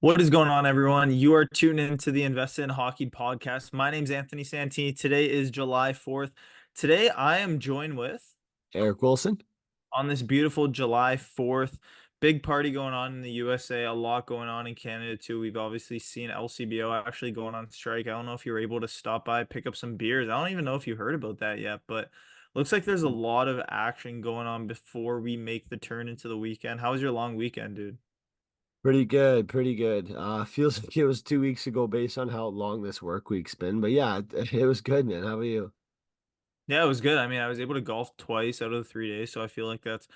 What is going on, everyone? You are tuned into the Invest in Hockey podcast. My name's Anthony Santini. Today is July 4th. Today, I am joined with, Eric Wilson. on this beautiful July 4th, big party going on in the USA, a lot going on in Canada too. We've obviously seen LCBO actually going on strike. I don't know if you were able to stop by, pick up some beers. I don't even know if you heard about that yet, but looks like there's a lot of action going on before we make the turn into the weekend. How was your long weekend, dude? Pretty good, pretty good. Feels like it was 2 weeks ago based on how long this work week's been. But yeah, it was good, man. How about you? Yeah, it was good. I mean, I was able to golf twice out of the 3 days, so I feel like that's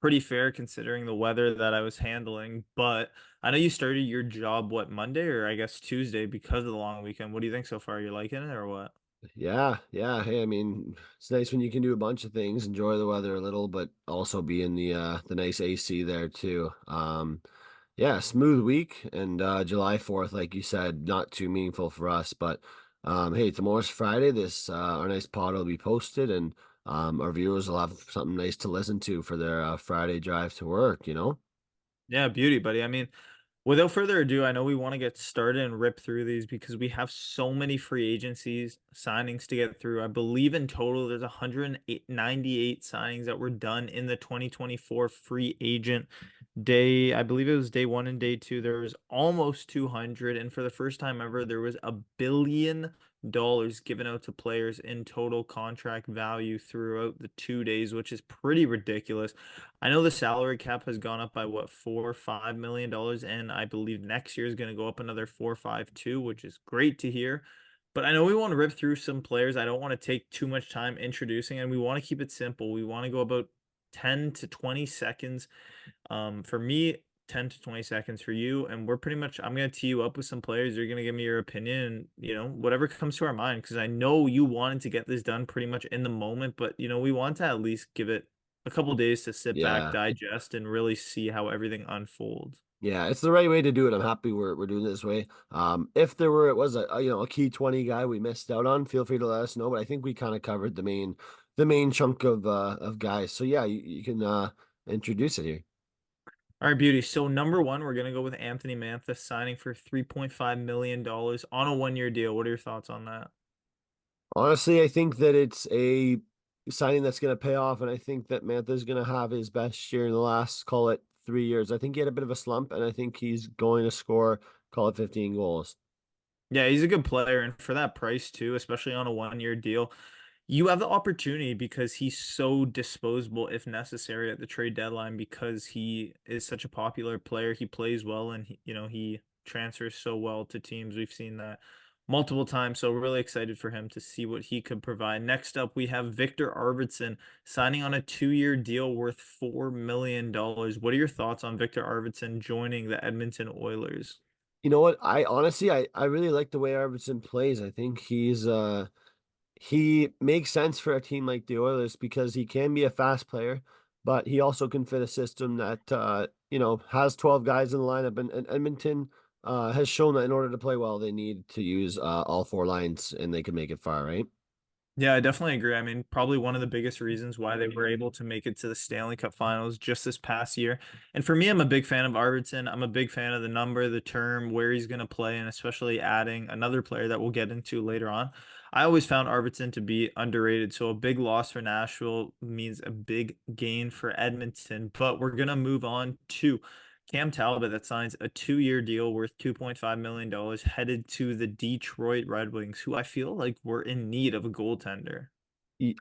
pretty fair considering the weather that I was handling. But I know you started your job, what, Monday or I guess Tuesday because of the long weekend. What do you think so far? You liking it or what? Yeah, yeah. Hey, I mean, it's nice when you can do a bunch of things, enjoy the weather a little, but also be in the nice AC there too. Yeah, smooth week and July 4th, like you said, not too meaningful for us, but hey, tomorrow's Friday. This our nice pod will be posted and our viewers will have something nice to listen to for their Friday drive to work, you know? Yeah, beauty, buddy. I mean, without further ado, I know we want to get started and rip through these because we have so many free agencies signings to get through. I believe in total there's 198 signings that were done in the 2024 free agent day. I believe it was day one and day two. There was almost 200, and for the first time ever, there was $1 billion given out to players in total contract value throughout the 2 days, which is pretty ridiculous. I know the salary cap has gone up by what, $4 or $5 million, and I believe next year is going to go up another 4 5 too, which is great to hear. But I know we want to rip through some players. I don't want to take too much time introducing, and we want to keep it simple. We want to go about 10 to 20 seconds. For me, 10 to 20 seconds for you, and we're pretty much I'm gonna tee you up with some players. You're gonna give me your opinion, and whatever comes to our mind, because I know you wanted to get this done pretty much in the moment, but we want to at least give it a couple days to sit back, Yeah. digest, and really see how everything unfolds. Yeah, it's the right way to do it. I'm happy we're doing it this way. If there were it was a key 20 guy we missed out on, feel free to let us know. But I think we kind of covered the main chunk of guys. So yeah, you can introduce it here. All right, beauty. So number one, we're gonna go with Anthony Mantha signing for $3.5 million on a 1 year deal. What are your thoughts on that? Honestly, I think that it's a signing that's going to pay off, and I think that Mantha's going to have his best year in the last, call it 3 years. I think he had a bit of a slump, and I think he's going to score, call it 15 goals. Yeah, he's a good player, and for that price too, especially on a 1 year deal, you have the opportunity because he's so disposable if necessary at the trade deadline because he is such a popular player. He plays well and he transfers so well to teams. We've seen that multiple times. So we're really excited for him to see what he could provide. Next up, we have Victor Arvidsson signing on a 2 year deal worth $4 million. What are your thoughts on Victor Arvidsson joining the Edmonton Oilers? You know what? I honestly, I really like the way Arvidsson plays. I think he makes sense for a team like the Oilers because he can be a fast player, but he also can fit a system that has 12 guys in the lineup. And Edmonton has shown that in order to play well, they need to use all four lines, and they can make it far, right? Yeah, I definitely agree. I mean, probably one of the biggest reasons why they were able to make it to the Stanley Cup Finals just this past year. And for me, I'm a big fan of Arvidsson. I'm a big fan of the number, the term, where he's going to play, and especially adding another player that we'll get into later on. I always found Arvidsson to be underrated. So a big loss for Nashville means a big gain for Edmonton. But we're going to move on to Cam Talbot that signs a 2 year deal worth $2.5 million headed to the Detroit Red Wings, who I feel like were in need of a goaltender.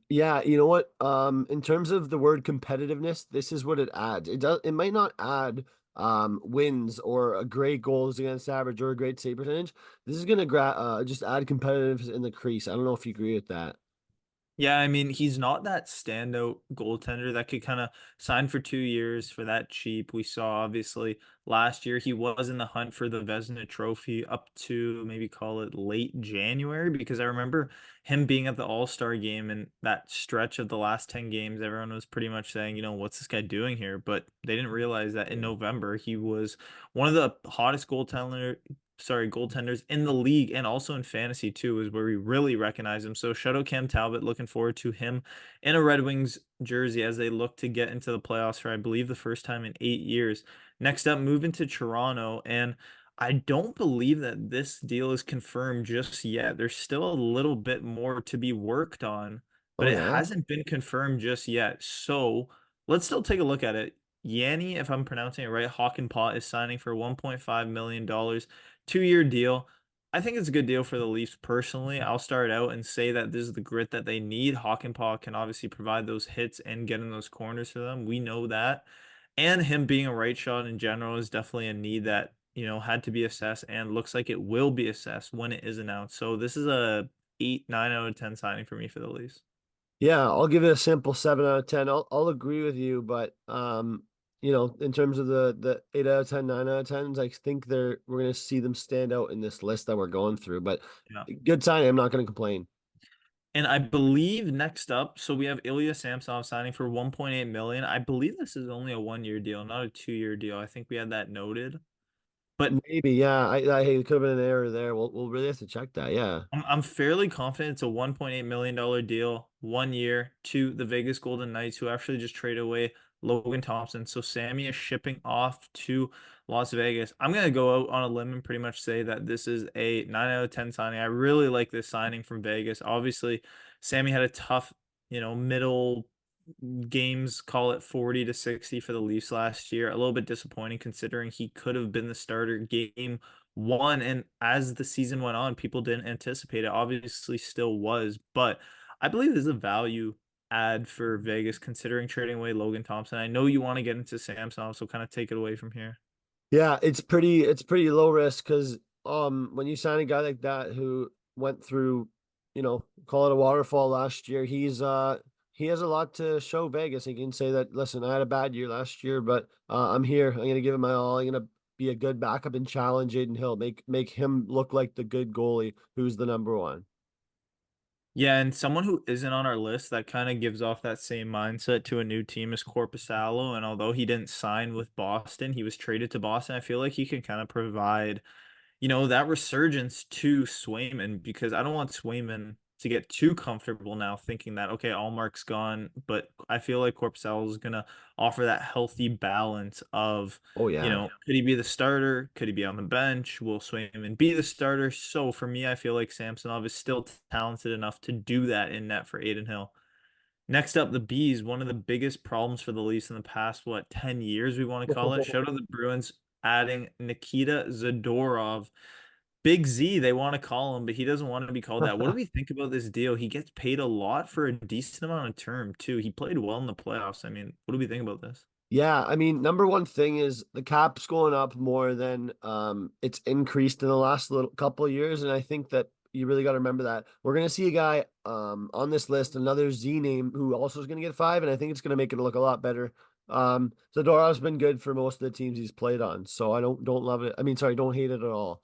Yeah, you know what? In terms of the word competitiveness, this is what it adds. It might not add wins or a great goals against average or a great save percentage. This is gonna just add competitiveness in the crease. I don't know if you agree with that. Yeah, I mean, he's not that standout goaltender that could kind of sign for 2 years for that cheap. We saw obviously last year he was in the hunt for the Vezina Trophy up to maybe call it late January because I remember him being at the All-Star game and that stretch of the last 10 games, everyone was pretty much saying, what's this guy doing here? But they didn't realize that in November he was one of the hottest goaltenders in the league and also in fantasy too, is where we really recognize him. So shout out Cam Talbot. Looking forward to him in a Red Wings jersey as they look to get into the playoffs for I believe the first time in 8 years. Next up, moving to Toronto, and I don't believe that this deal is confirmed just yet. There's still a little bit more to be worked on, but Oh, it yeah? hasn't been confirmed just yet. So let's still take a look at it. Yanni, if I'm pronouncing it right, Hakanpää is signing for $1.5 million, 2-year deal. I think it's a good deal for the Leafs personally. I'll start out and say that this is the grit that they need. Hakanpää can obviously provide those hits and get in those corners for them. We know that. And him being a right shot in general is definitely a need that, had to be assessed and looks like it will be assessed when it is announced. So this is a 8, 9 out of 10 signing for me for the Leafs. Yeah, I'll give it a simple 7 out of 10. I'll agree with you, but in terms of the 8 out of 10, 9 out of 10s, I think we're gonna see them stand out in this list that we're going through. But Yeah. good sign. I'm not gonna complain. And I believe next up, so we have Ilya Samsonov signing for 1.8 million. I believe this is only a 1-year deal, not a 2-year deal. I think we had that noted. But Maybe, yeah. Hey, it could have been an error there. We'll really have to check that. Yeah. I'm fairly confident it's a $1.8 million deal, 1 year to the Vegas Golden Knights, who actually just traded away Logan Thompson. So Sammy is shipping off to Las Vegas. I'm gonna go out on a limb and pretty much say that this is a 9 out of 10 signing. I really like this signing from Vegas. Obviously, Sammy had a tough, middle games, call it 40 to 60 for the Leafs last year. A little bit disappointing considering he could have been the starter game one. And as the season went on, people didn't anticipate it. Obviously, still was. But I believe there's a value add for Vegas considering trading away Logan Thompson. I know you want to get into Samsung, so kind of take it away from here. Yeah, it's pretty low risk because when you sign a guy like that who went through, call it a waterfall last year, he has a lot to show Vegas. He can say that, listen, I had a bad year last year, but I'm here. I'm gonna give it my all. I'm gonna be a good backup and challenge Aiden Hill. Make him look like the good goalie who's the number one. Yeah, and someone who isn't on our list that kind of gives off that same mindset to a new team is Corpusalo. And although he didn't sign with Boston, he was traded to Boston. I feel like he can kind of provide that resurgence to Swayman because I don't want Swayman to get too comfortable now thinking that, okay, Allmark's gone, but I feel like Corpusalo is going to offer that healthy balance of, Oh yeah. could he be the starter? Could he be on the bench? Will Swayman be the starter? So for me, I feel like Samsonov is still talented enough to do that in net for Aiden Hill. Next up, the Bees, one of the biggest problems for the Leafs in the past, 10 years, we want to call it. Shout out the Bruins adding Nikita Zadorov. Big Z, they want to call him, but he doesn't want to be called that. What do we think about this deal? He gets paid a lot for a decent amount of term, too. He played well in the playoffs. I mean, what do we think about this? Yeah, I mean, number one thing is the cap's going up more than it's increased in the last little couple of years, and I think that you really got to remember that we're going to see a guy on this list, another Z name who also is going to get five, and I think it's going to make it look a lot better. Zadorov's been good for most of the teams he's played on, so I don't love it. I mean, sorry, don't hate it at all.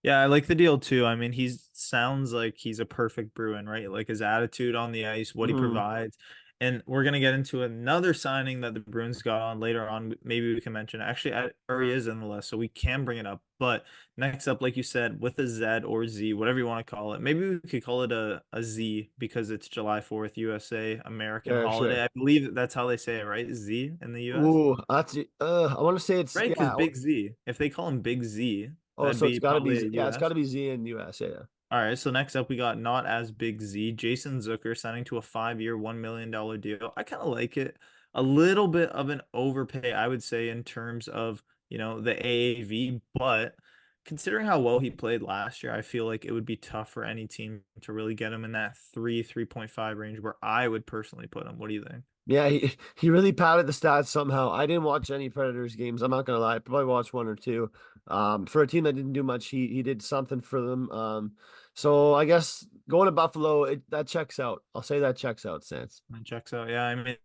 Yeah, I like the deal too. I mean, he sounds like he's a perfect Bruin, right? Like his attitude on the ice, what he Mhm. provides. And we're gonna get into another signing that the Bruins got on later on. Maybe we can mention. Actually, already is in the list, so we can bring it up. But next up, like you said, with a Z or Z, whatever you want to call it. Maybe we could call it a Z because it's July 4th, USA, American Yeah, holiday. sure. I believe that's how they say it, right? Z in the US, Ooh, that's I want to say it's right? Because yeah. Big Z. If they call him Big Z, Oh, that'd so it's be got to be probably a yeah, it's got US. to be Z in US. Yeah, yeah. All right, so next up we got not as big Z, Jason Zucker signing to a 5-year, $1 million deal. I kind of like it. A little bit of an overpay, I would say, in terms of, the AAV, but considering how well he played last year, I feel like it would be tough for any team to really get him in that 3.5 range where I would personally put him. What do you think? Yeah, he really padded the stats somehow. I didn't watch any Predators games. I'm not gonna lie. I probably watched one or two. For a team that didn't do much, he did something for them. So I guess going to Buffalo, that checks out. I'll say that checks out, Sans. That checks out. Yeah, I mean,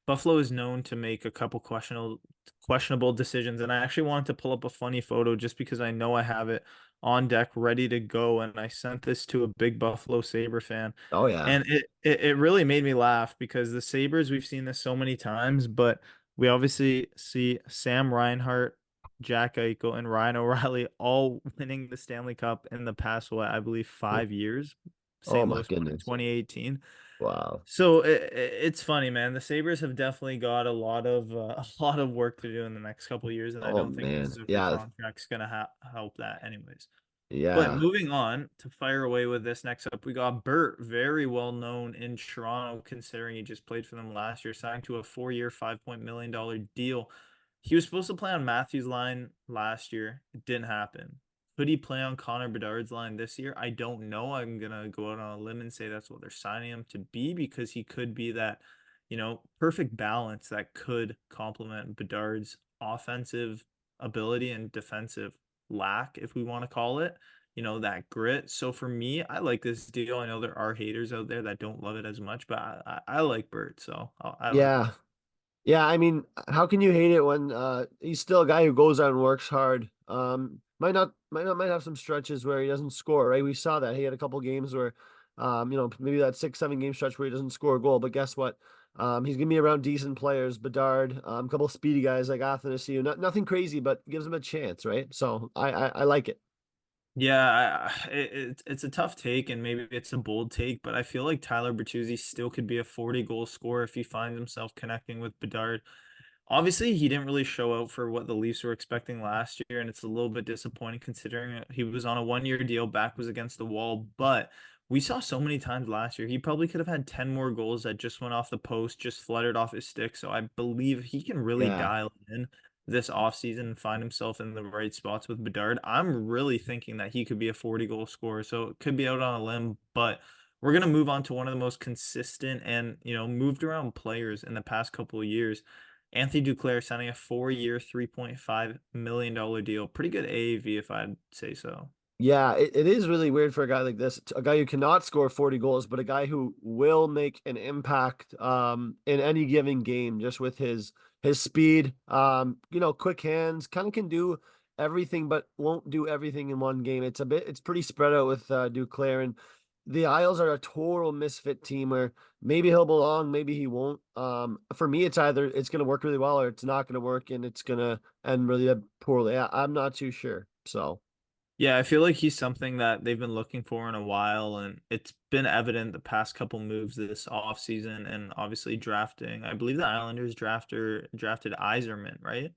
Buffalo is known to make a couple questionable decisions, and I actually wanted to pull up a funny photo just because I know I have it on deck ready to go, and I sent this to a big Buffalo Saber fan, Oh yeah. and it really made me laugh because the Sabres, we've seen this so many times, but we obviously see Sam Reinhart, Jack Eichel, and Ryan O'Reilly all winning the Stanley Cup in the past, I believe 5 years. Oh St. my Louis won in goodness. 2018. Wow. So it's funny, man. The Sabres have definitely got a lot of a lot of work to do in the next couple of years, and I Oh, don't think the man. Zucker Yeah. contract's gonna help that, anyways. But Yeah. moving on to fire away with this next up, we got Bert, very well known in Toronto, considering he just played for them last year, signed to a 4-year, $5 million deal. He was supposed to play on Matthews' line last year. It didn't happen. Could he play on Connor Bedard's line this year? I don't know. I'm gonna go out on a limb and say that's what they're signing him to be because he could be that, perfect balance that could complement Bedard's offensive ability and defensive lack, if we want to call it, that grit. So for me, I like this deal. I know there are haters out there that don't love it as much, but I like Bert, so I like it. Yeah. Yeah, I mean, how can you hate it when he's still a guy who goes out and works hard? Might have some stretches where he doesn't score, right? We saw that. He had a couple games where maybe that 6, 7 game stretch where he doesn't score a goal. But guess what? He's gonna be around decent players, Bedard, a couple speedy guys like Athanasiou. Nothing crazy, but gives him a chance, right? So I like it. Yeah, it's a tough take, and maybe it's a bold take, but I feel like Tyler Bertuzzi still could be a 40 goal scorer if he finds himself connecting with Bedard. Obviously, he didn't really show out for what the Leafs were expecting last year, and it's a little bit disappointing considering he was on a 1-year deal, back was against the wall. But we saw so many times last year, he probably could have had 10 more goals that just went off the post, just fluttered off his stick. So I believe he can really Yeah. dial in this offseason and find himself in the right spots with Bedard. I'm really thinking that he could be a 40 goal scorer. So it could be out on a limb, but we're going to move on to one of the most consistent and, moved around players in the past couple of years. Anthony Duclair signing a 4-year, $3.5 million deal. Pretty good AAV, if I'd say so. Yeah, it is really weird for a guy like this, a guy who cannot score 40 goals, but a guy who will make an impact in any given game just with his speed, quick hands, kind of can do everything but won't do everything in one game. It's pretty spread out with Duclair, and the Isles are a total misfit team where maybe he'll belong, maybe he won't. For me it's either it's going to work really well or it's not going to work and it's going to end really poorly. I'm not too sure. So Yeah, I feel like he's something that they've been looking for in a while, and it's been evident the past couple moves this offseason and obviously drafting. I believe the Islanders drafted Iserman, right?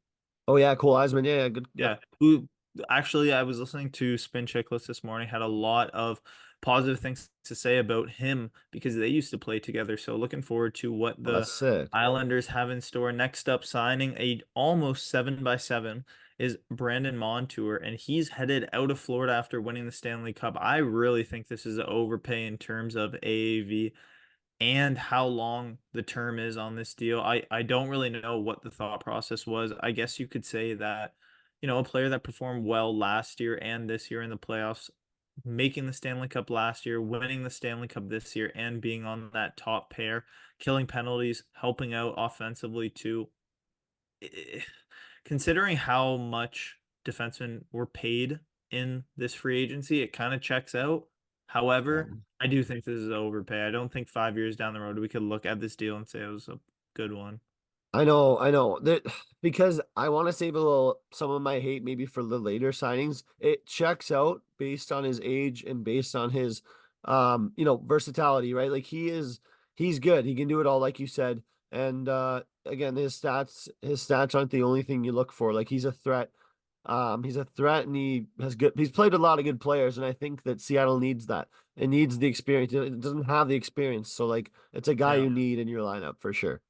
Oh yeah, Cole Eisman. Yeah, yeah, good. Yeah, Yep. who actually I was listening to Spin Checklist this morning, had a lot of positive things to say about him because they used to play together. So looking forward to what Oh, that's the sick. Islanders have in store. Next up, signing a almost 7x7 is Brandon Montour, and he's headed out of Florida after winning the Stanley Cup. I really think this is an overpay in terms of AAV and how long the term is on this deal. I don't really know what the thought process was. I guess you could say that, a player that performed well last year and this year in the playoffs, making the Stanley Cup last year, winning the Stanley Cup this year, and being on that top pair, killing penalties, helping out offensively too. eh, Considering how much defensemen were paid in this free agency, it kind of checks out. However, I do think this is overpay. I don't think 5 years down the road we could look at this deal and say it was a good one. I know that because I want to save a little some of my hate maybe for the later signings. It checks out based on his age and based on his versatility, right? Like he's good. He can do it all like you said. And again, his stats aren't the only thing you look for. Like he's a threat. He's a threat and he's played a lot of good players and I think that Seattle needs that. It needs the experience. It doesn't have the experience. So like it's a guy Yeah. you need in your lineup for sure.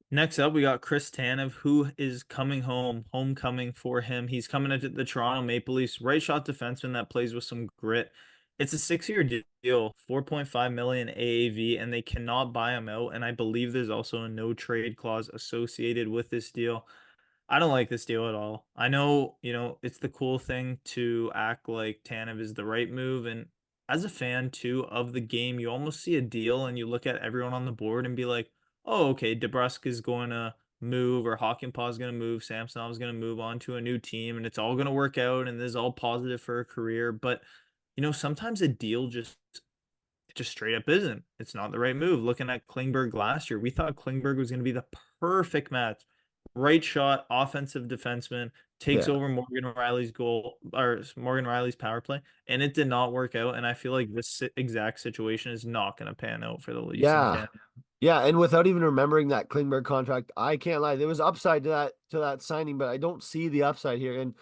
Next up, we got Chris Tanev, who is coming home, homecoming for him. He's coming into the Toronto Maple Leafs, right shot defenseman that plays with some grit. It's a 6-year deal, 4.5 million AAV, and they cannot buy him out. And I believe there's also a no trade clause associated with this deal. I don't like this deal at all. I know, it's the cool thing to act like Tanev is the right move. And as a fan, too, of the game, you almost see a deal and you look at everyone on the board and be like, oh, okay, DeBrusk is going to move or Hakanpää is going to move, Samsonov is going to move on to a new team and it's all going to work out and this is all positive for a career. But, sometimes a deal just straight up isn't. It's not the right move. Looking at Klingberg last year, we thought Klingberg was going to be the perfect match right shot, offensive defenseman, takes Yeah. over Morgan Riley's goal or Morgan Riley's power play, and it did not work out. And I feel like this exact situation is not going to pan out for the Leafs in Yeah. Canada. Yeah, and without even remembering that Klingberg contract, I can't lie. There was upside to that signing, but I don't see the upside here. And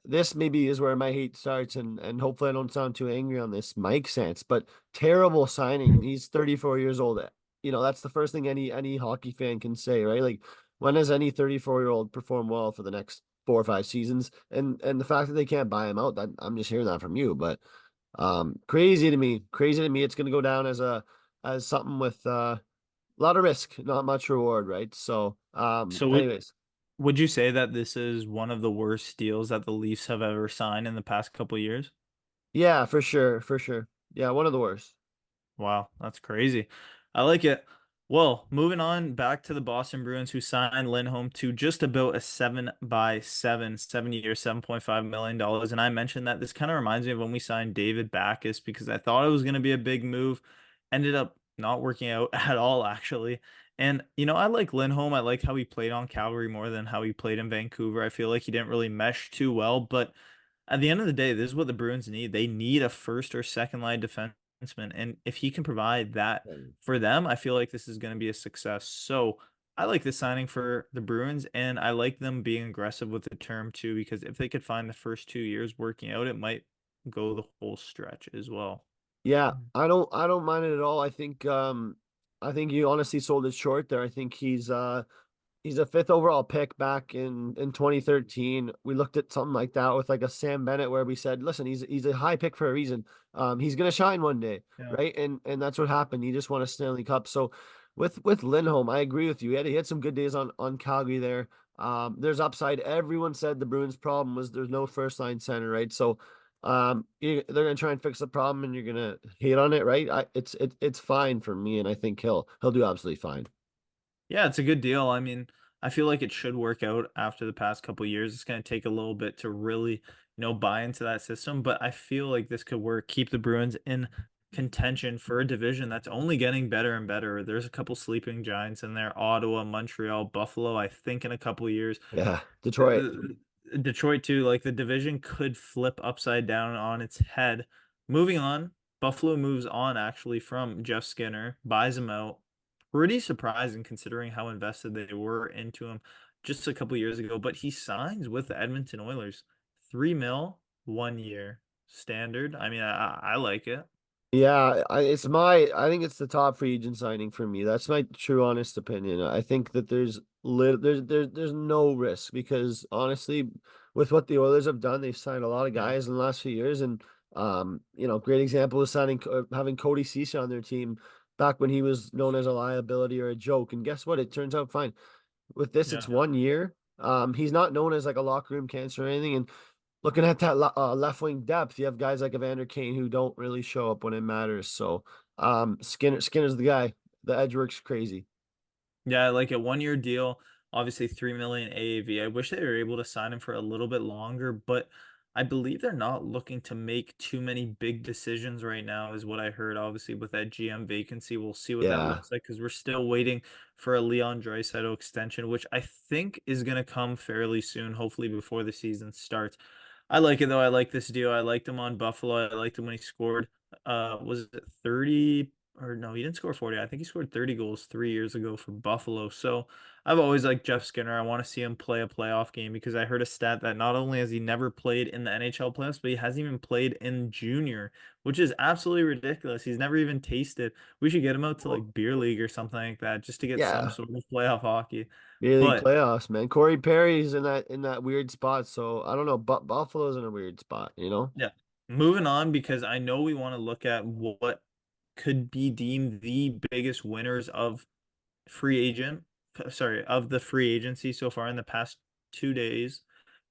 this maybe is where my hate starts, and hopefully I don't sound too angry on this Mike sense, but terrible signing. He's 34 years old. You know, that's the first thing any hockey fan can say, right? Like, when has any 34-year-old perform well for the next 4 or 5 seasons? And the fact that they can't buy him out, I'm just hearing that from you. But crazy to me. Crazy to me. It's gonna go down as something with a lot of risk, not much reward, right? So So anyways. would you say that this is one of the worst deals that the Leafs have ever signed in the past couple years? Yeah, for sure, for sure. Yeah, one of the worst. Wow, that's crazy. I like it. Well, moving on back to the Boston Bruins, who signed Lindholm to just about a 7 year, $7.5 million. And I mentioned that this kind of reminds me of when we signed David Backes because I thought it was going to be a big move. Ended up not working out at all, actually. And, I like Lindholm. I like how he played on Calgary more than how he played in Vancouver. I feel like he didn't really mesh too well, but at the end of the day, this is what the Bruins need. They need a first or second line defenseman. And if he can provide that for them, I feel like this is going to be a success. So I like this signing for the Bruins, and I like them being aggressive with the term too, because if they could find the first 2 years working out, it might go the whole stretch as well. Yeah, I don't mind it at all. I think you honestly sold it short there. I think he's a fifth overall pick back in 2013. We looked at something like that with like a Sam Bennett where we said, listen, he's a high pick for a reason. He's gonna shine one day, Yeah. right? And that's what happened. He just won a Stanley Cup. So with Lindholm, I agree with you. He had some good days on Calgary there. There's upside. Everyone said the Bruins' problem was there's no first line center, right? So they're gonna try and fix the problem, and you're gonna hate on it, right? It's fine for me, and I think he'll do absolutely fine. Yeah, it's a good deal. I mean, I feel like it should work out after the past couple years. It's going to take a little bit to really, buy into that system, but I feel like this could work. Keep the Bruins in contention for a division that's only getting better and better. There's a couple sleeping giants in there, Ottawa, Montreal, Buffalo, I think in a couple years. Yeah, Detroit. Uh, Detroit too, like the division could flip upside down on its head. Moving on, Buffalo moves on actually from Jeff Skinner, buys him out. Pretty surprising considering how invested they were into him just a couple years ago. But he signs with the Edmonton Oilers, 3 mil, 1 year, standard. I mean, I like it. Yeah, I think it's the top free agent signing for me. That's my true honest opinion. I think that there's no risk because honestly, with what the Oilers have done, they've signed a lot of Yeah, guys in the last few years, and great example is having Cody Cece on their team back when he was known as a liability or a joke. And guess what? It turns out fine. With this, yeah. it's 1 year. He's not known as like a locker room cancer or anything, and looking at that left wing depth, you have guys like Evander Kane who don't really show up when it matters. So Skinner's the guy. The edge works crazy. Yeah, like a 1 year deal, obviously 3 million AAV. I wish they were able to sign him for a little bit longer, but I believe they're not looking to make too many big decisions right now, is what I heard. Obviously, with that GM vacancy, we'll see what that Yeah. looks like because we're still waiting for a Leon Draisaitl extension, which I think is going to come fairly soon, hopefully before the season starts. I like it though. I like this deal. I liked him on Buffalo. I liked him when he scored. Was it 30 or no, he didn't score 40. I think he scored 30 goals 3 years ago for Buffalo. So I've always liked Jeff Skinner. I want to see him play a playoff game because I heard a stat that not only has he never played in the NHL playoffs, but he hasn't even played in junior, which is absolutely ridiculous. He's never even tasted. We should get him out to Well, like beer league or something like that just to get some yeah. sort of playoff hockey. Beer League But playoffs, man. Corey Perry's in that weird spot. So I don't know, but Buffalo's in a weird spot, you know? yeah, moving on because I know we want to look at what could be deemed the biggest winners of free agent, sorry, of the free agency so far in the past 2 days.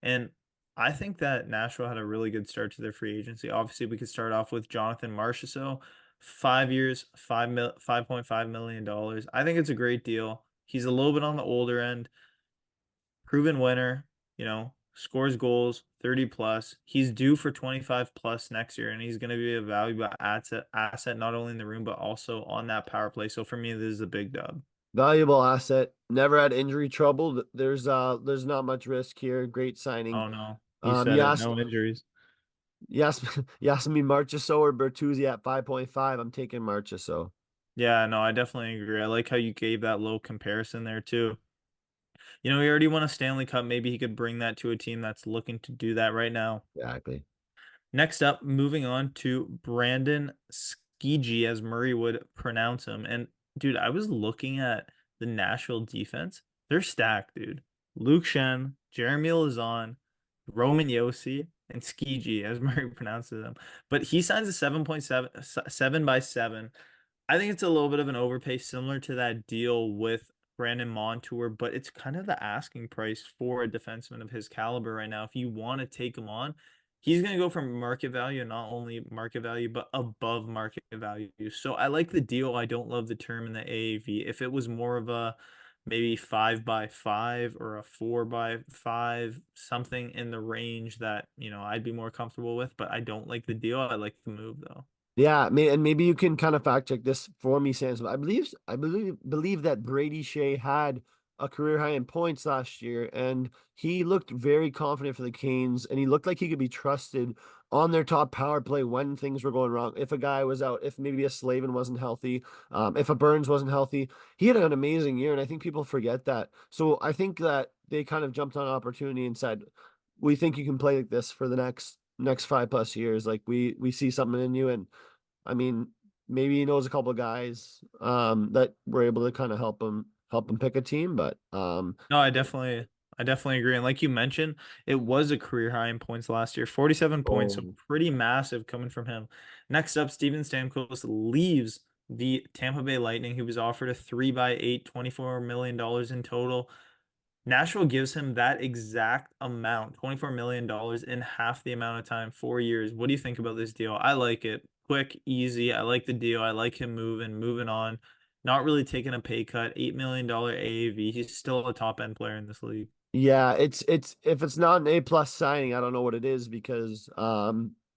And I think that Nashville had a really good start to their free agency. Obviously, we could start off with Jonathan Marchessault, 5 years, 5.5 million dollars. I think it's a great deal. He's a little bit on the older end, proven winner, scores goals 30 plus. He's due for 25 plus next year, and he's going to be a valuable asset not only in the room but also on that power play. So for me, this is a big dub. Valuable asset. Never had injury trouble. There's not much risk here. Great signing. Oh no, you said it. Yes, No injuries. yes, Yasmin Marchessault or Bertuzzi at 5.5. I'm taking Marchessault. Yeah, no, I definitely agree. I like how you gave that low comparison there too. You know, he already won a Stanley Cup. Maybe he could bring that to a team that's looking to do that right now. Exactly. Next up, moving on to Brandon Skiji, as Murray would pronounce him. And dude, I was looking at the Nashville defense. They're stacked, dude. Luke Shen, Jeremy Lazon, Roman Yossi, and Skiji, as Murray pronounces them. But he signs a 7.7 7 by 7. I think it's a little bit of an overpay, similar to that deal with Brandon Montour, but it's kind of the asking price for a defenseman of his caliber right now. If you want to take him on, he's going to go from market value, and not only market value, but above market value. So I like the deal. I don't love the term in the AAV. If it was more of a maybe 5 by 5 or a 4 by 5, something in the range that, I'd be more comfortable with, but I don't like the deal. I like the move though. Yeah, and maybe you can kind of fact check this for me, Sam. I believe that Brady Shea had a career high in points last year, and he looked very confident for the Canes, and he looked like he could be trusted on their top power play when things were going wrong. If a guy was out, if maybe a Slavin wasn't healthy, if a Burns wasn't healthy, he had an amazing year, and I think people forget that. So I think that they kind of jumped on opportunity and said, "We think you can play like this for the next 5+ years. Like we see something in you." And I mean, maybe he knows a couple of guys that were able to kind of help him pick a team, but No, I definitely agree. And like you mentioned, it was a career high in points last year. 47 points, so oh pretty massive coming from him. Next up, Steven Stamkos leaves the Tampa Bay Lightning. He was offered a 3 by 8, $24 million dollars in total. Nashville gives him that exact amount, $24 million dollars in half the amount of time, 4 years. What do you think about this deal? I like it. Quick, easy. I like the deal. I like him moving on. Not really taking a pay cut. $8 million AAV. He's still a top end player in this league. yeah, it's if it's not an A+ signing, I don't know what it is because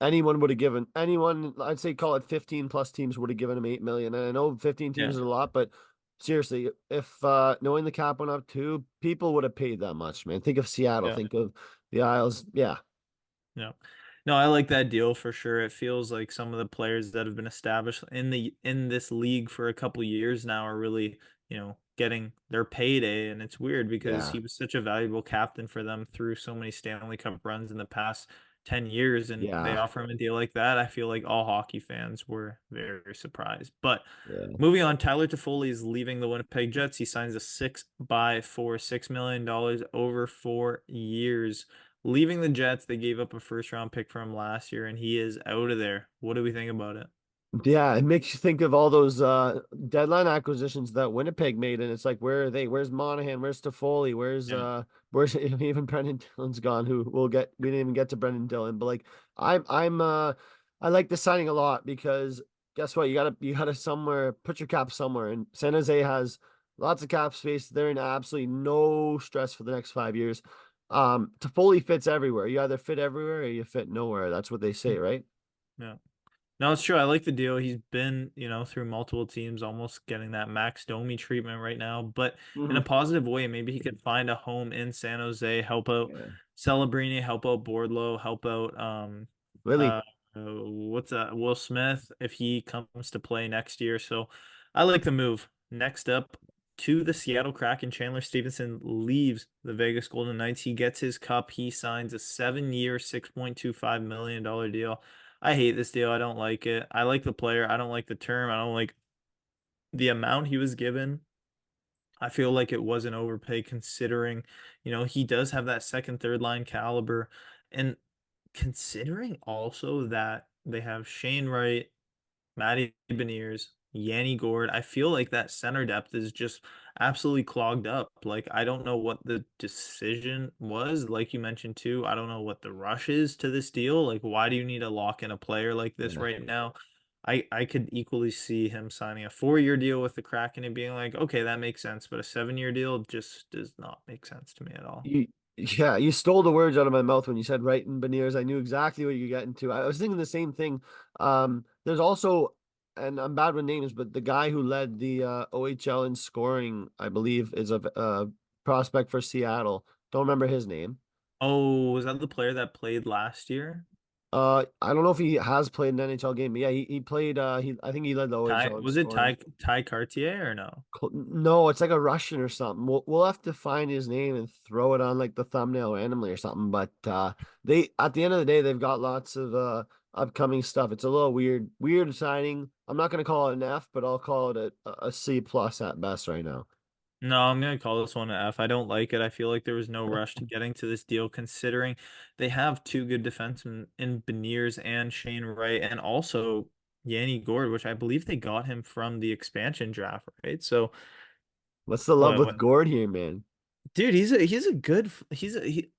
anyone would have given anyone, I'd say call it 15+ teams would have given him 8 million. And I know 15 teams Yeah. is a lot, but seriously, if knowing the cap went up too, people would have paid that much, man. Think of Seattle, Yeah. think of the Isles. Yeah, Yeah. No, I like that deal for sure. It feels like some of the players that have been established in this league for a couple years now are really, getting their payday. And it's weird because yeah, he was such a valuable captain for them through so many Stanley Cup runs in the past 10 years, and they yeah, offer him a deal like that. I feel like all hockey fans were very surprised. But yeah. moving on, Tyler Toffoli is leaving the Winnipeg Jets. He signs a 6 by 4, $6 million over 4 years. Leaving the Jets, they gave up a first round pick for him last year, and he is out of there. What do we think about it? Yeah, it makes you think of all those deadline acquisitions that Winnipeg made, and it's like, where are they? Where's Monahan? Where's Toffoli? Yeah. Where's even Brendan Dillon's gone, who we didn't even get to Brendan Dillon. But like I'm I like the signing a lot because guess what? You gotta somewhere put your cap somewhere, and San Jose has lots of cap space. They're in absolutely no stress for the next 5 years. Toffoli fits everywhere. You either fit everywhere or you fit nowhere. That's what they say, right? Yeah. No, it's true. I like the deal. He's been, through multiple teams, almost getting that Max Domi treatment right now, but in a Hmm. positive way. Maybe he could find a home in San Jose, help out Yeah. Celebrini, help out Bordlow, help out Really? what's Will Smith if he comes to play next year. So I like the move. Next up to the Seattle Kraken, Chandler Stevenson leaves the Vegas Golden Knights. He gets his cup. He signs a 7 year, $6.25 million deal. I hate this deal. I don't like it. I like the player. I don't like the term. I don't like the amount he was given. I feel like it was an overpay considering, he does have that second, third line caliber. And considering also that they have Shane Wright, Matty Beniers, Yanni Gord. I feel like that center depth is just absolutely clogged up. Like, I don't know what the decision was. Like you mentioned too, I don't know what the rush is to this deal. Like, why do you need to lock in a player like this Yeah. right now? I could equally see him signing a 4 year deal with the Kraken and being like, okay, that makes sense, but a 7 year deal just does not make sense to me at all. Yeah, you stole the words out of my mouth when you said Wright and Beniers. I knew exactly what you're getting to. I was thinking the same thing. There's also and I'm bad with names, but the guy who led the OHL in scoring, I believe, is a prospect for Seattle. Don't remember his name. Oh, was that the player that played last year? I don't know if he has played an NHL game, but yeah, he played. I think he led the Ty OHL in was it scoring. Ty Cartier or no? No, it's like a Russian or something. We'll have to find his name and throw it on like the thumbnail randomly or something. But they at the end of the day, they've got lots of upcoming stuff. It's a little weird signing. I'm not gonna call it an F, but I'll call it a C plus at best right now. No, I'm gonna call this one an F. I don't like it. I feel like there was no rush to getting to this deal, considering they have two good defensemen in Beniers and Shane Wright, and also Yanni Gord, which I believe they got him from the expansion draft, right? So What's the love with what, Gord here, man? dude, he's a good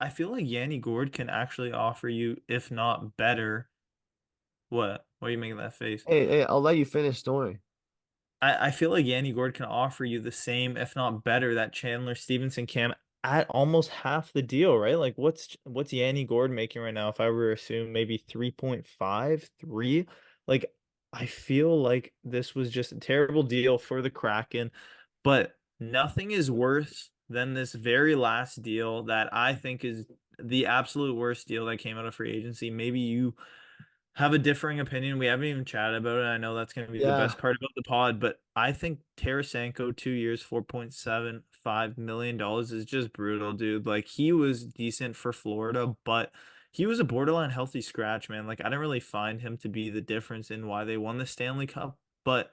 I feel like Yanni Gord can actually offer you, if not better. What are you making that face? Hey, I'll let you finish. Don't worry. I feel like Yanni Gord can offer you the same, if not better, that Chandler Stevenson can at almost half the deal, right? Like what's Yanni Gord making right now? If I were to assume maybe 3.5, 3, like I feel like this was just a terrible deal for the Kraken, but nothing is worse than this very last deal that I think is the absolute worst deal that came out of free agency. Maybe you have a differing opinion. We haven't even chatted about it. I know that's going to be the Yeah, best part about the pod, but I think Tarasenko, 2 years, $4.75 million is just brutal, dude. Like he was decent for Florida, but he was a borderline healthy scratch, man. Like I didn't really find him to be the difference in why they won the Stanley Cup, but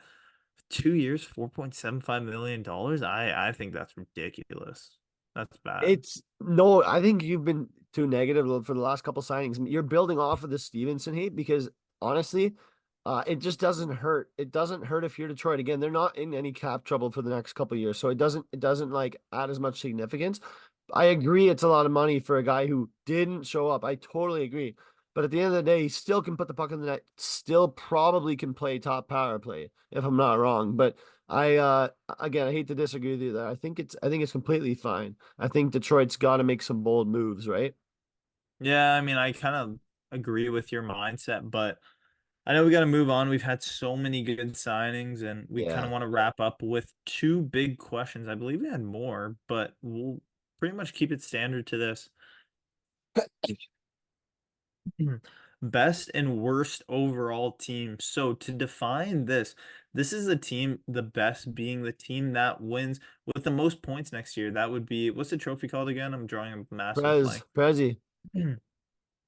2 years, $4.75 million. I think that's ridiculous. That's bad. it's no, I think you've been too negative for the last couple signings. You're building off of the Stevenson hate because honestly, it just doesn't hurt. It doesn't hurt if you're Detroit. Again, they're not in any cap trouble for the next couple of years, so it doesn't like add as much significance. I agree it's a lot of money for a guy who didn't show up. I totally agree. But at the end of the day, he still can put the puck in the net, still probably can play top power play, if I'm not wrong. But I again I hate to disagree with you there. I think it's completely fine. I think Detroit's got to make some bold moves, right? Yeah, I mean, I kind of agree with your mindset, but I know we got to move on. We've had so many good signings, and we kind of Yeah. want to wrap up with two big questions. I believe we had more, but we'll pretty much keep it standard to this. Best and worst overall team. So to define this, this is a team, the best being the team that wins with the most points next year. That would be, what's the trophy called again? I'm drawing a massive blank. Prezi.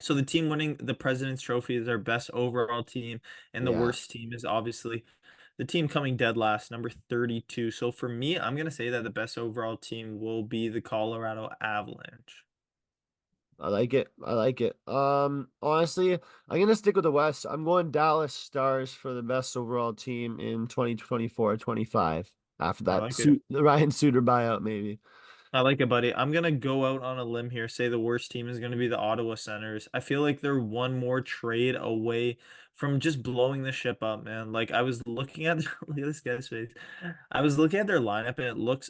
So the team winning the President's Trophy is our best overall team, and the Yeah. worst team is obviously the team coming dead last, number 32. So for me, I'm gonna say that the best overall team will be the Colorado Avalanche. I like it. I like it. Honestly, I'm gonna stick with the West. I'm going Dallas Stars for the best overall team in 2024-25. After I that like it. suit the Ryan Suter buyout, maybe. I like it, buddy. I'm gonna go out on a limb here, say the worst team is gonna be the Ottawa Senators. I feel like they're one more trade away from just blowing the ship up, man. Like I was looking at look at this guy's face. I was looking at their lineup and it looks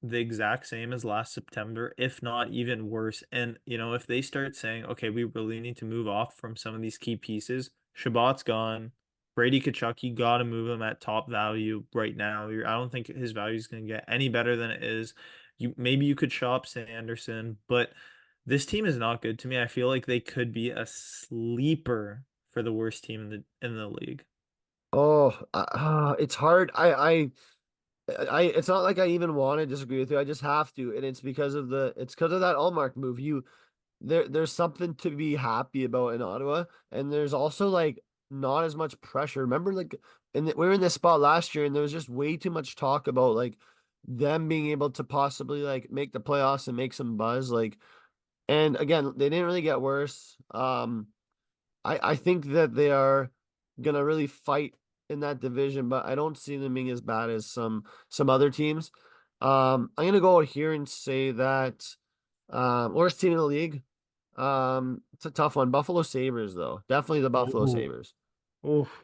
the exact same as last September, if not even worse. And if they start saying, okay, we really need to move off from some of these key pieces, Shabbat's gone. Brady Kachuk, you gotta move him at top value right now. I don't think his value is gonna get any better than it is. Maybe you could shop Sanderson, but this team is not good to me. I feel like they could be a sleeper for the worst team in the league. Oh, it's hard. It's not like I even want to disagree with you. I just have to, and it's because of that Allmark move. There's something to be happy about in Ottawa, and there's also like not as much pressure. Remember, like, we were in this spot last year, and there was just way too much talk about like them being able to possibly like make the playoffs and make some buzz. Like, and again, they didn't really get worse. I think that they are gonna really fight in that division, but I don't see them being as bad as some other teams. I'm gonna go out here and say that worst team in the league. It's a tough one. Buffalo Sabres, though. Definitely the Buffalo Ooh. Sabres. Oof.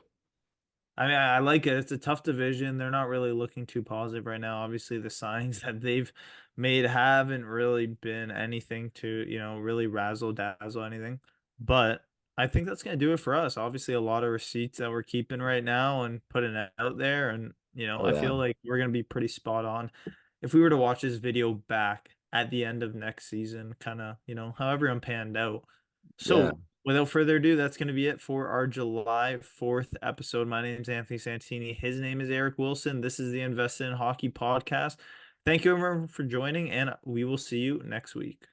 I mean, I like it. It's a tough division. They're not really looking too positive right now. Obviously, the signs that they've made haven't really been anything to, really razzle dazzle anything. But I think that's gonna do it for us. Obviously, a lot of receipts that we're keeping right now and putting it out there, and, Oh, I yeah. feel like we're gonna be pretty spot on. If we were to watch this video back at the end of next season, kinda, how everyone panned out. Yeah. So, without further ado, that's gonna be it for our July 4th episode. My name is Anthony Santini. His name is Eric Wilson. This is the Invested in Hockey podcast. Thank you everyone for joining, and we will see you next week.